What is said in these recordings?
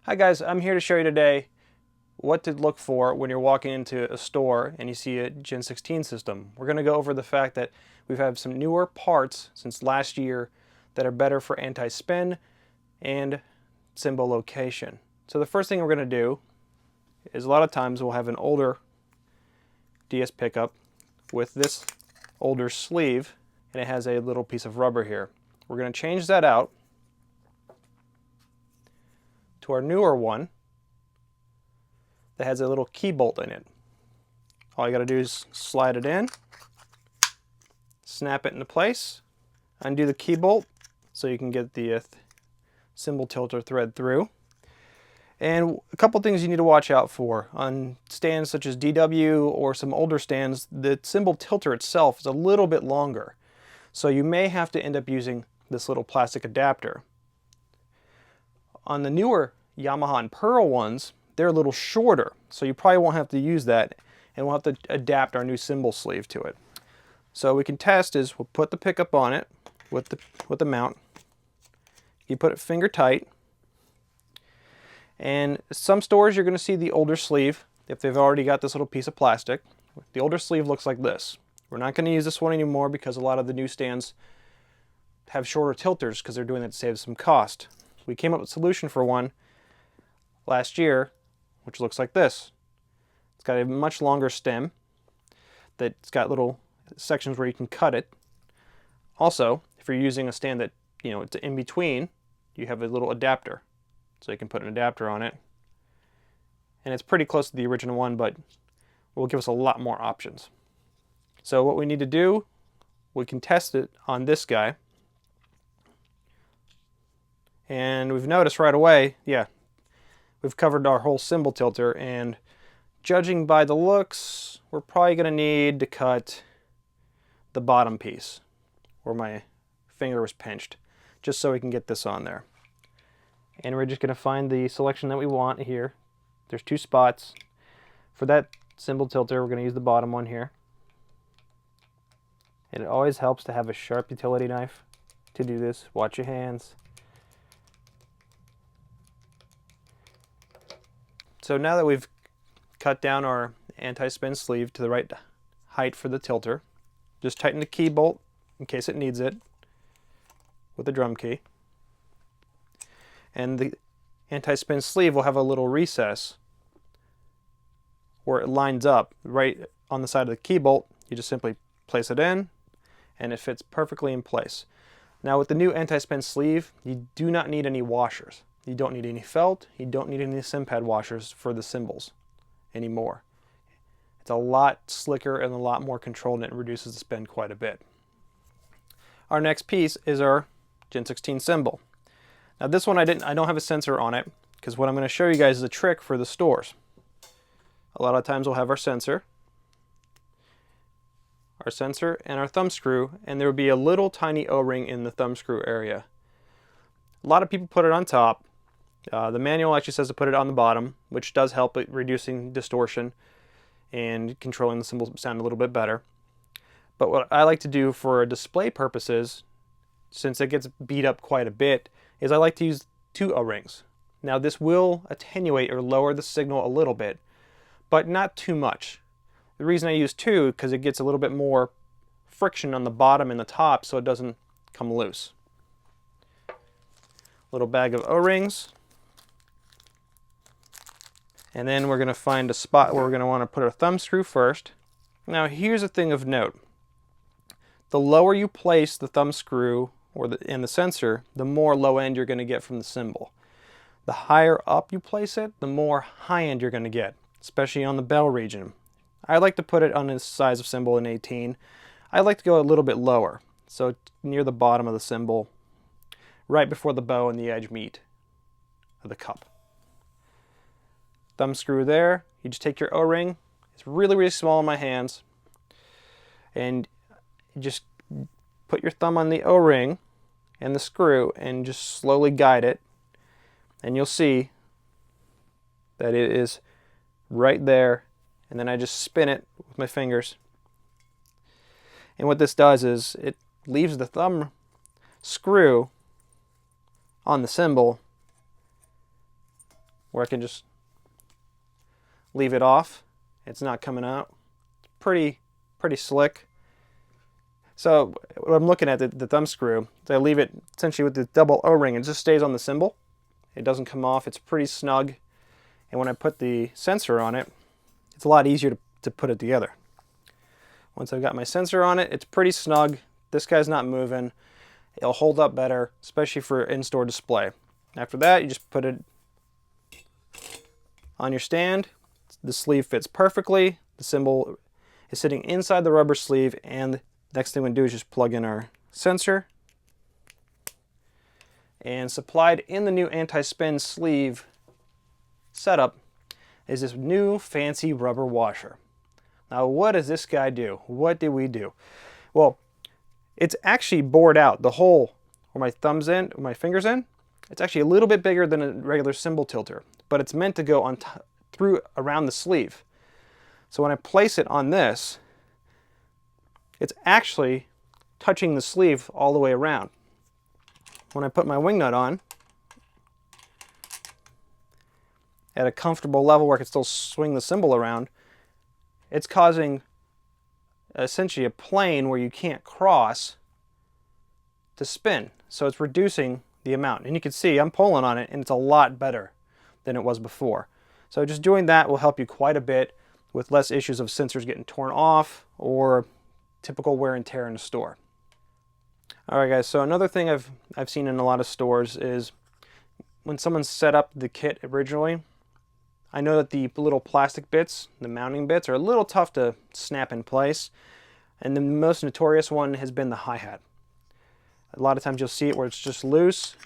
Hi guys, I'm here to show you today what to look for when you're walking into a store and you see a Gen 16 system. We're going to go over the fact that we've had some newer parts since last year that are better for anti-spin and symbol location. So the first thing we're going to do is a lot of times we'll have an older DS pickup with this older sleeve and it has a little piece of rubber here. We're going to change that out to our newer one that has a little key bolt in it. All you got to do is slide it in, snap it into place, undo the key bolt so you can get the symbol tilter thread through. And a couple things you need to watch out for. On stands such as DW or some older stands, the symbol tilter itself is a little bit longer. So you may have to end up using this little plastic adapter. On the newer Yamaha and Pearl ones, they're a little shorter, so you probably won't have to use that, and we'll have to adapt our new symbol sleeve to it. So we can test is we'll put the pickup on it with the mount. You put it finger tight, and some stores you're going to see the older sleeve if they've already got this little piece of plastic. The older sleeve looks like this. We're not going to use this one anymore because a lot of the new stands have shorter tilters because they're doing that to save some cost. We came up with a solution for one last year, which looks like this. It's got a much longer stem that's got little sections where you can cut it. Also, if you're using a stand that, it's in between, you have a little adapter. So you can put an adapter on it. And it's pretty close to the original one, but will give us a lot more options. So what we need to do, we can test it on this guy. And we've noticed right away, we've covered our whole symbol tilter, and judging by the looks, we're probably going to need to cut the bottom piece where my finger was pinched, just so we can get this on there. And we're just going to find the selection that we want here. There's two spots. For that symbol tilter, we're going to use the bottom one here. And it always helps to have a sharp utility knife to do this. Watch your hands. So now that we've cut down our anti-spin sleeve to the right height for the tilter, just tighten the key bolt in case it needs it with the drum key. And the anti-spin sleeve will have a little recess where it lines up right on the side of the key bolt. You just simply place it in and it fits perfectly in place. Now with the new anti-spin sleeve, you do not need any washers. You don't need any felt, you don't need any sim pad washers for the symbols anymore. It's a lot slicker and a lot more controlled, and it reduces the spin quite a bit. Our next piece is our Gen 16 symbol. Now this one I don't have a sensor on it, because what I'm going to show you guys is a trick for the stores. A lot of times we'll have our sensor and our thumb screw, and there will be a little tiny O-ring in the thumb screw area. A lot of people put it on top. The manual actually says to put it on the bottom, which does help at reducing distortion and controlling the symbol sound a little bit better. But what I like to do for display purposes, since it gets beat up quite a bit, is I like to use two O-rings. Now this will attenuate or lower the signal a little bit, but not too much. The reason I use two is because it gets a little bit more friction on the bottom and the top so it doesn't come loose. Little bag of O-rings. And then we're going to find a spot where we're going to want to put our thumb screw first. Now here's a thing of note. The lower you place the thumb screw and the sensor, the more low end you're going to get from the symbol. The higher up you place it, the more high end you're going to get, especially on the bell region. I like to put it on the size of symbol in 18. I like to go a little bit lower, so near the bottom of the symbol, right before the bow and the edge meet of the cup. Thumb screw there. You just take your O-ring. It's really, really small in my hands. And you just put your thumb on the O-ring and the screw and just slowly guide it. And you'll see that it is right there. And then I just spin it with my fingers. And what this does is it leaves the thumb screw on the symbol where I can just leave it off. It's not coming out. Pretty slick. So when I'm looking at the thumb screw, I leave it essentially with the double O-ring. It just stays on the cymbal. It doesn't come off. It's pretty snug. And when I put the sensor on it, it's a lot easier to put it together. Once I've got my sensor on it, it's pretty snug. This guy's not moving. It'll hold up better, especially for in-store display. After that, you just put it on your stand. The sleeve fits perfectly. The cymbal is sitting inside the rubber sleeve, and the next thing we do is just plug in our sensor. And supplied in the new anti-spin sleeve setup is this new fancy rubber washer. Now, what does this guy do? What did we do? Well, it's actually bored out. The hole where my thumb's in, where my finger's in, it's actually a little bit bigger than a regular cymbal tilter, but it's meant to go on through around the sleeve. So when I place it on this, it's actually touching the sleeve all the way around. When I put my wing nut on at a comfortable level where I can still swing the cymbal around, it's causing essentially a plane where you can't cross to spin. So it's reducing the amount. And you can see I'm pulling on it and it's a lot better than it was before. So just doing that will help you quite a bit with less issues of sensors getting torn off or typical wear and tear in the store. Alright guys, so another thing I've seen in a lot of stores is when someone's set up the kit originally, I know that the little plastic bits, the mounting bits, are a little tough to snap in place. And the most notorious one has been the hi-hat. A lot of times you'll see it where it's just loose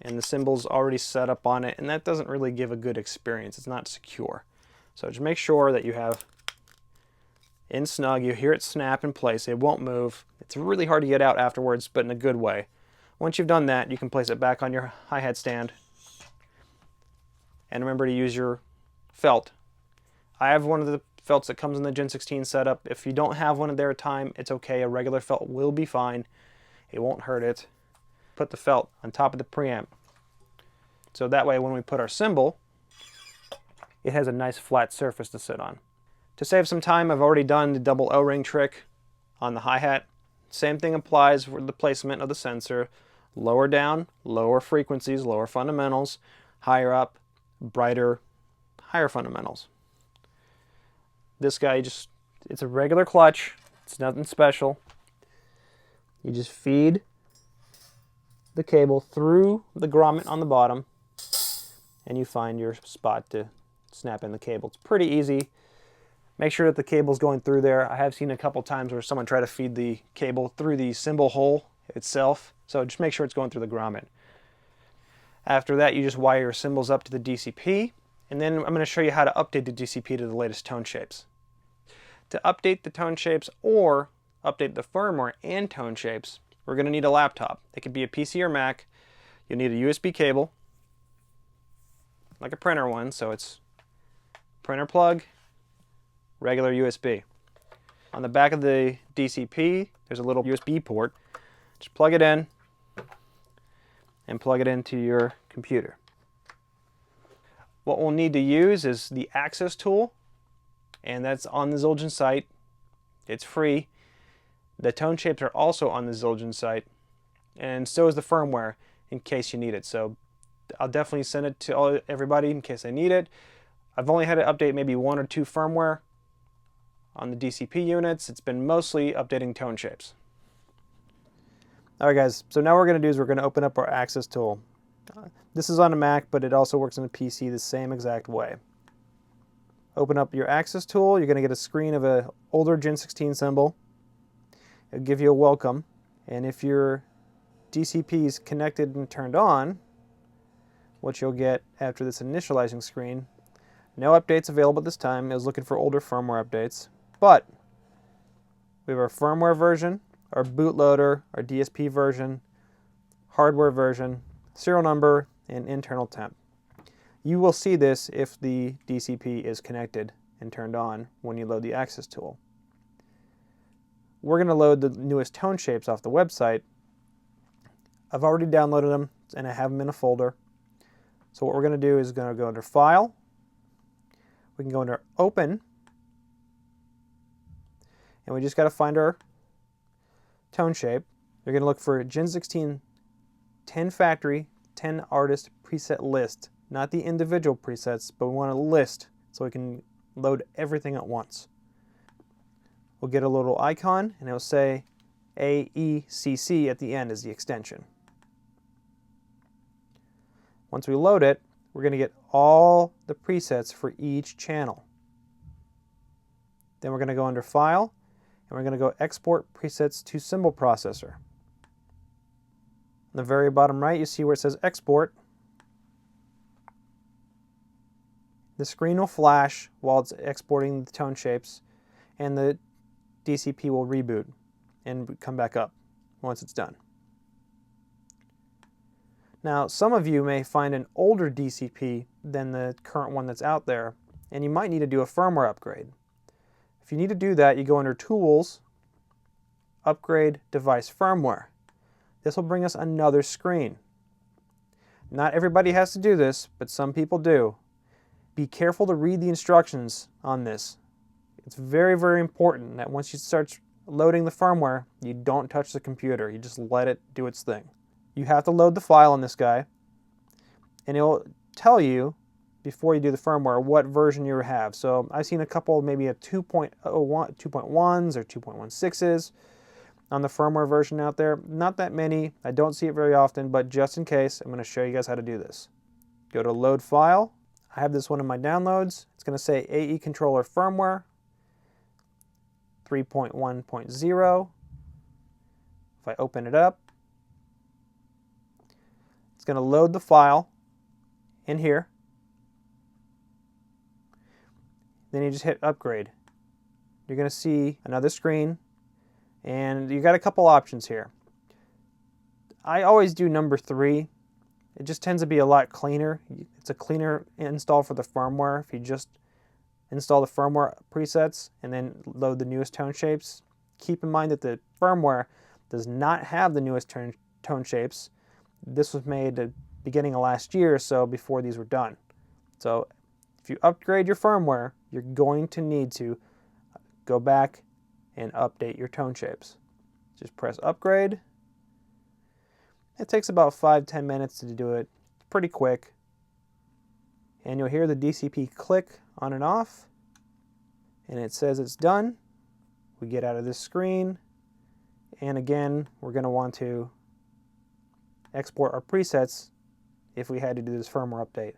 and the cymbal's already set up on it, and that doesn't really give a good experience. It's not secure. So just make sure that you have in snug, you hear it snap in place, it won't move. It's really hard to get out afterwards, but in a good way. Once you've done that, you can place it back on your hi-hat stand. And remember to use your felt. I have one of the felts that comes in the Gen 16 setup. If you don't have one at their time, it's okay. A regular felt will be fine. It won't hurt it. Put the felt on top of the preamp. So that way when we put our cymbal, it has a nice flat surface to sit on. To save some time, I've already done the double O-ring trick on the hi-hat. Same thing applies for the placement of the sensor. Lower down, lower frequencies, lower fundamentals. Higher up, brighter, higher fundamentals. This guy it's a regular clutch. It's nothing special. You just feed the cable through the grommet on the bottom and you find your spot to snap in the cable. It's pretty easy. Make sure that the cable's going through there. I have seen a couple times where someone tried to feed the cable through the cymbal hole itself. So just make sure it's going through the grommet. After that, you just wire your cymbals up to the DCP, and then I'm going to show you how to update the DCP to the latest tone shapes. To update the tone shapes or update the firmware and tone shapes, we're going to need a laptop. It could be a PC or Mac. You'll need a USB cable, like a printer one, so it's printer plug, regular USB. On the back of the DCP, there's a little USB port. Just plug it in and plug it into your computer. What we'll need to use is the Access tool, and that's on the Zildjian site. It's free. The tone shapes are also on the Zildjian site, and so is the firmware in case you need it. So I'll definitely send it to everybody in case they need it. I've only had to update maybe 1 or 2 firmware on the DCP units. It's been mostly updating tone shapes. Alright guys, so now what we're going to do is we're going to open up our Access tool. This is on a Mac, but it also works on a PC the same exact way. Open up your Access tool. You're going to get a screen of an older Gen 16 symbol. It'll give you a welcome, and if your DCP is connected and turned on, what you'll get after this initializing screen, no updates available at this time. It was looking for older firmware updates, but we have our firmware version, our bootloader, our DSP version, hardware version, serial number, and internal temp. You will see this if the DCP is connected and turned on when you load the Access tool. We're going to load the newest tone shapes off the website. I've already downloaded them and I have them in a folder. So what we're going to do is going to go under File. We can go under Open. And we just got to find our tone shape. You're going to look for Gen16 10 factory, 10 artist preset list. Not the individual presets, but we want a list so we can load everything at once. We'll get a little icon and it'll say AECC at the end as the extension. Once we load it, we're going to get all the presets for each channel. Then we're going to go under File, and we're going to go Export Presets to Symbol Processor. On the very bottom right, you see where it says Export. The screen will flash while it's exporting the tone shapes, and the DCP will reboot and come back up once it's done. Now, some of you may find an older DCP than the current one that's out there, and you might need to do a firmware upgrade. If you need to do that, you go under Tools, Upgrade Device Firmware. This will bring us another screen. Not everybody has to do this, but some people do. Be careful to read the instructions on this. It's very, very important that once you start loading the firmware, you don't touch the computer. You just let it do its thing. You have to load the file on this guy, and it'll tell you before you do the firmware what version you have. So I've seen a couple, maybe a 2.01, 2.1s or 2.16s on the firmware version out there. Not that many. I don't see it very often, but just in case, I'm going to show you guys how to do this. Go to Load File. I have this one in my downloads. It's going to say AE Controller Firmware 3.1.0. If I open it up, it's going to load the file in here. Then you just hit Upgrade. You're going to see another screen, and you got a couple options here. I always do number 3. It just tends to be a lot cleaner. It's a cleaner install for the firmware. If you just install the firmware presets and then load the newest tone shapes, keep in mind that the firmware does not have the newest tone shapes. This was made at the beginning of last year, so before these were done. So if you upgrade your firmware, you're going to need to go back and update your tone shapes. Just press Upgrade. It takes about 5-10 minutes to do it. It's pretty quick. And you'll hear the DCP click on and off, and it says it's done. We get out of this screen, and again, we're going to want to export our presets if we had to do this firmware update.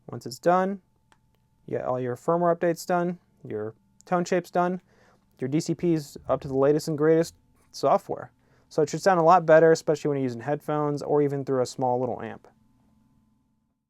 Once it's done, you got all your firmware updates done, your tone shapes done, your DCP's up to the latest and greatest software. So it should sound a lot better, especially when you're using headphones or even through a small little amp.